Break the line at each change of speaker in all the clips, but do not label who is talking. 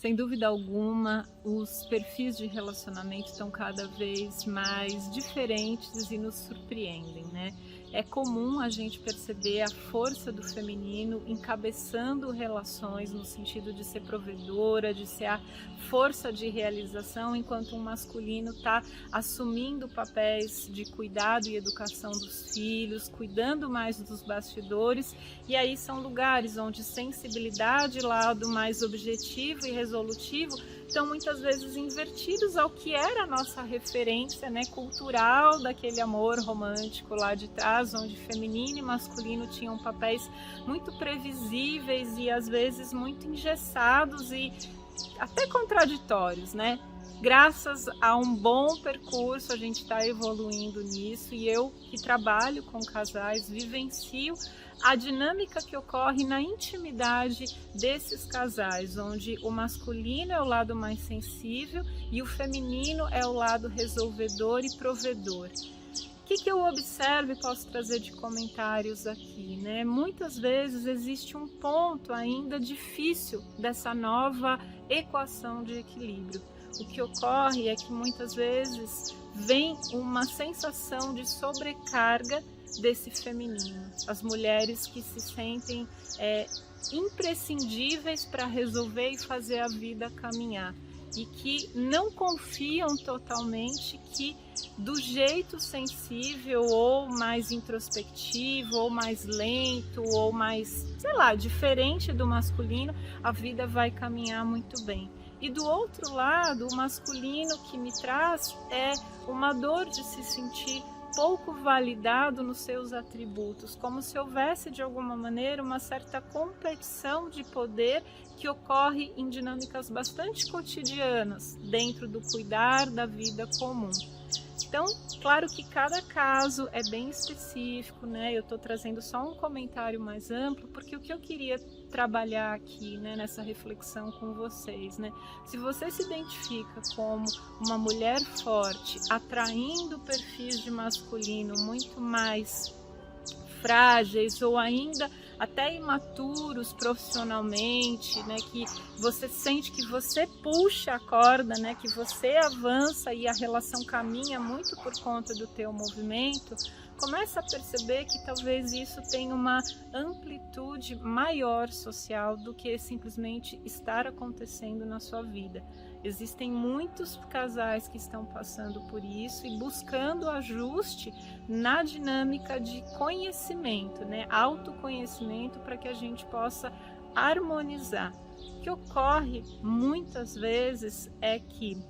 Sem dúvida alguma, os perfis de relacionamento estão cada vez mais diferentes e nos surpreendem, né? É comum a gente perceber a força do feminino encabeçando relações no sentido de ser provedora, de ser a força de realização, enquanto um masculino está assumindo papéis de cuidado e educação dos filhos, cuidando mais dos bastidores, e aí são lugares onde sensibilidade, lado mais objetivo e resolutivo, estão muitas vezes invertidos ao que era a nossa referência, né, cultural daquele amor romântico lá de trás, onde feminino e masculino tinham papéis muito previsíveis e às vezes muito engessados e até contraditórios, né? Graças a um bom percurso, a gente está evoluindo nisso, e eu que trabalho com casais vivencio a dinâmica que ocorre na intimidade desses casais, onde o masculino é o lado mais sensível e o feminino é o lado resolvedor e provedor. O que eu observo e posso trazer de comentários aqui, né? Muitas vezes existe um ponto ainda difícil dessa nova equação de equilíbrio. O que ocorre é que muitas vezes vem uma sensação de sobrecarga desse feminino. As mulheres que se sentem imprescindíveis para resolver e fazer a vida caminhar, e que não confiam totalmente que do jeito sensível ou mais introspectivo ou mais lento ou mais, sei lá, diferente do masculino, a vida vai caminhar muito bem. E do outro lado, o masculino que me traz é uma dor de se sentir pouco validado nos seus atributos, como se houvesse de alguma maneira uma certa competição de poder que ocorre em dinâmicas bastante cotidianas, dentro do cuidar da vida comum. Então, claro que cada caso é bem específico, né? Eu estou trazendo só um comentário mais amplo, porque o que eu queria trabalhar aqui, né, nessa reflexão com vocês, né? Se você se identifica como uma mulher forte, atraindo perfis de masculino muito mais frágeis ou ainda até imaturos profissionalmente, né, que você sente que você puxa a corda, né, que você avança e a relação caminha muito por conta do teu movimento, começa a perceber que talvez isso tenha uma amplitude maior social do que simplesmente estar acontecendo na sua vida. Existem muitos casais que estão passando por isso e buscando ajuste na dinâmica de conhecimento, né? Autoconhecimento, para que a gente possa harmonizar. O que ocorre muitas vezes é que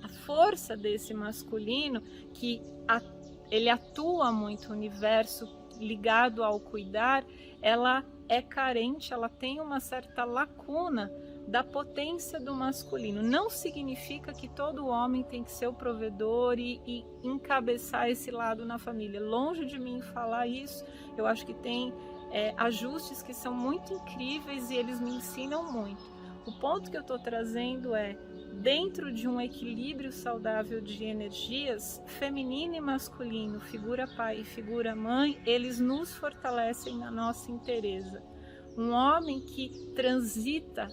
a força desse masculino, que ele atua muito no universo ligado ao cuidar, ela é carente, ela tem uma certa lacuna da potência do masculino. Não significa que todo homem tem que ser o provedor e encabeçar esse lado na família. Longe de mim falar isso, eu acho que tem ajustes que são muito incríveis e eles me ensinam muito. O ponto que eu estou trazendo é, dentro de um equilíbrio saudável de energias, feminino e masculino, figura pai e figura mãe, eles nos fortalecem na nossa inteireza. Um homem que transita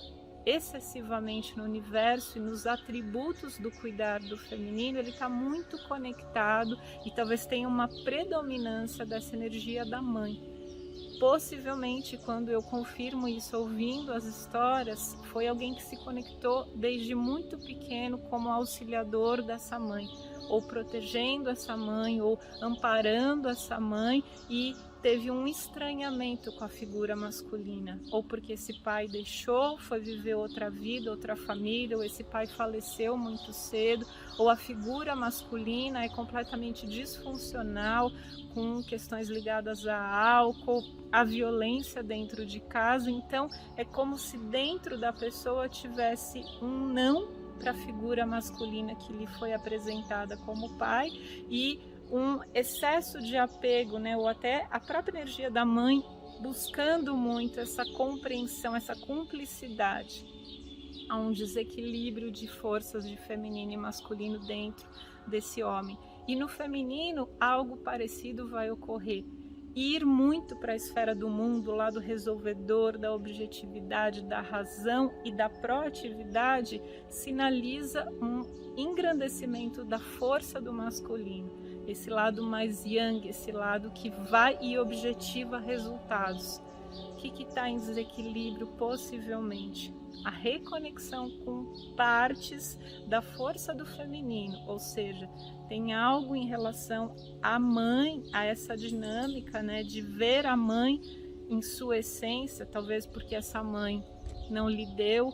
excessivamente no universo e nos atributos do cuidar do feminino, ele está muito conectado e talvez tenha uma predominância dessa energia da mãe. Possivelmente, quando eu confirmo isso ouvindo as histórias, foi alguém que se conectou desde muito pequeno como auxiliador dessa mãe, ou protegendo essa mãe, ou amparando essa mãe, e teve um estranhamento com a figura masculina, ou porque esse pai deixou, foi viver outra vida, outra família, ou esse pai faleceu muito cedo, ou a figura masculina é completamente disfuncional, com questões ligadas a álcool, a violência dentro de casa. Então é como se dentro da pessoa tivesse um não para a figura masculina que lhe foi apresentada como pai, e um excesso de apego, né, ou até a própria energia da mãe buscando muito essa compreensão, essa cumplicidade. Há um desequilíbrio de forças de feminino e masculino dentro desse homem. E no feminino algo parecido vai ocorrer. ir muito para a esfera do mundo, lá do resolvedor, da objetividade, da razão e da proatividade, sinaliza um engrandecimento da força do masculino, esse lado mais yang, esse lado que vai e objetiva resultados. O que está em desequilíbrio possivelmente? A reconexão com partes da força do feminino, ou seja, tem algo em relação à mãe, a essa dinâmica, né, de ver a mãe em sua essência, talvez porque essa mãe não lhe deu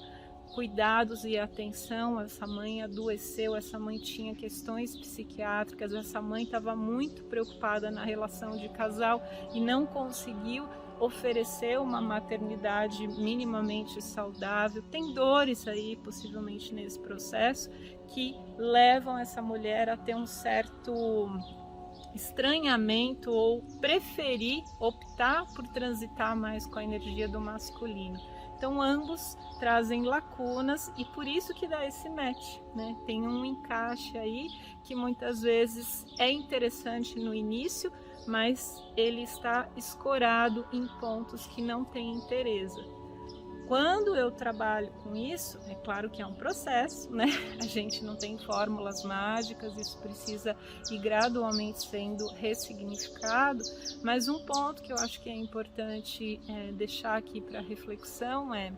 cuidados e atenção, essa mãe adoeceu, essa mãe tinha questões psiquiátricas, essa mãe estava muito preocupada na relação de casal e não conseguiu oferecer uma maternidade minimamente saudável. Tem dores aí, possivelmente, nesse processo, que levam essa mulher a ter um certo estranhamento ou preferir, optar por transitar mais com a energia do masculino. Então ambos trazem lacunas e por isso que dá esse match, né? Tem um encaixe aí que muitas vezes é interessante no início, mas ele está escorado em pontos que não têm interesse. Quando eu trabalho com isso, é claro que é um processo, né? A gente não tem fórmulas mágicas, isso precisa ir gradualmente sendo ressignificado, mas um ponto que eu acho que é importante deixar aqui para reflexão é: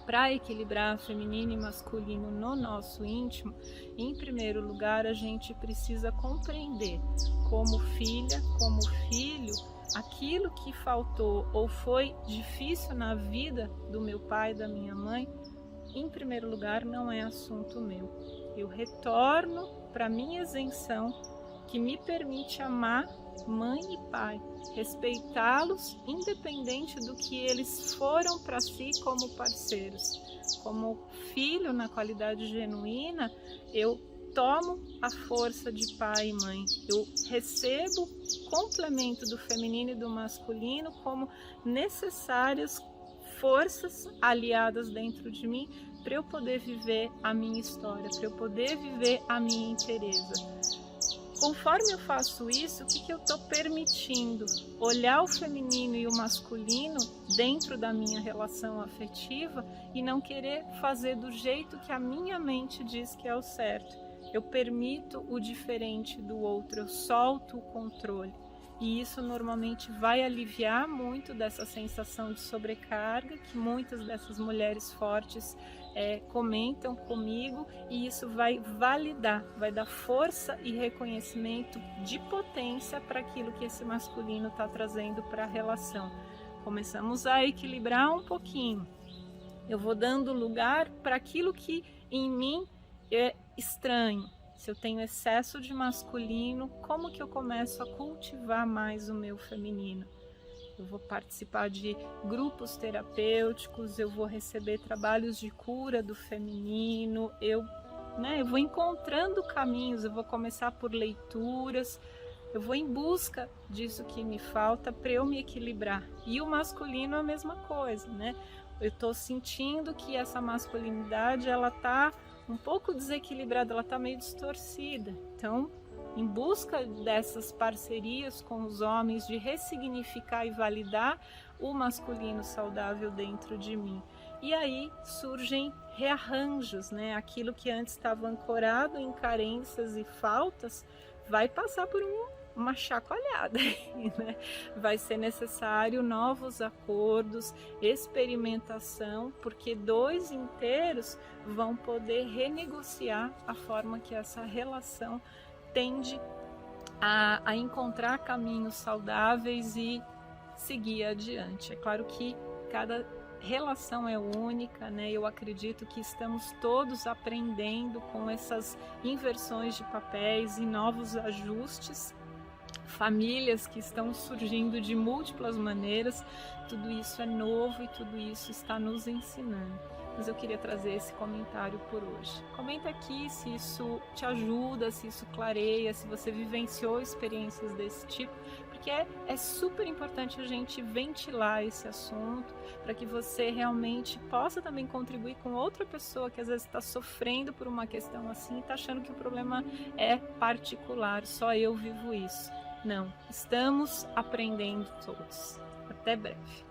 para equilibrar feminino e masculino no nosso íntimo, em primeiro lugar, a gente precisa compreender, como filha, como filho, aquilo que faltou ou foi difícil na vida do meu pai e da minha mãe, em primeiro lugar, não é assunto meu. Eu retorno para minha isenção, que me permite amar mãe e pai, respeitá-los independente do que eles foram para si como parceiros. Como filho, na qualidade genuína, eu tomo a força de pai e mãe, eu recebo complemento do feminino e do masculino como necessárias forças aliadas dentro de mim para eu poder viver a minha história, para eu poder viver a minha inteireza. Conforme eu faço isso, o que eu estou permitindo? Olhar o feminino e o masculino dentro da minha relação afetiva e não querer fazer do jeito que a minha mente diz que é o certo. Eu permito o diferente do outro, eu solto o controle. E isso normalmente vai aliviar muito dessa sensação de sobrecarga que muitas dessas mulheres fortes comentam comigo, e isso vai validar, vai dar força e reconhecimento de potência para aquilo que esse masculino está trazendo para a relação. Começamos a equilibrar um pouquinho. Eu vou dando lugar para aquilo que em mim é estranho. Se eu tenho excesso de masculino, como que eu começo a cultivar mais o meu feminino? Eu vou participar de grupos terapêuticos, eu vou receber trabalhos de cura do feminino, eu vou encontrando caminhos, eu vou começar por leituras, eu vou em busca disso que me falta para eu me equilibrar. E o masculino é a mesma coisa, né? Eu estou sentindo que essa masculinidade, ela está um pouco desequilibrada, ela está meio distorcida. Então, em busca dessas parcerias com os homens, de ressignificar e validar o masculino saudável dentro de mim. E aí surgem rearranjos, né? Aquilo que antes estava ancorado em carências e faltas vai passar por uma chacoalhada, né? Vai ser necessário novos acordos, experimentação, porque dois inteiros vão poder renegociar a forma que essa relação tende a encontrar caminhos saudáveis e seguir adiante. É claro que cada relação é única, né? Eu acredito que estamos todos aprendendo com essas inversões de papéis e novos ajustes, famílias que estão surgindo de múltiplas maneiras. Tudo isso é novo e tudo isso está nos ensinando. Mas eu queria trazer esse comentário por hoje. Comenta aqui se isso te ajuda, se isso clareia, se você vivenciou experiências desse tipo, porque é super importante a gente ventilar esse assunto para que você realmente possa também contribuir com outra pessoa que às vezes está sofrendo por uma questão assim e está achando que o problema é particular, só eu vivo isso. Não, estamos aprendendo todos. Até breve.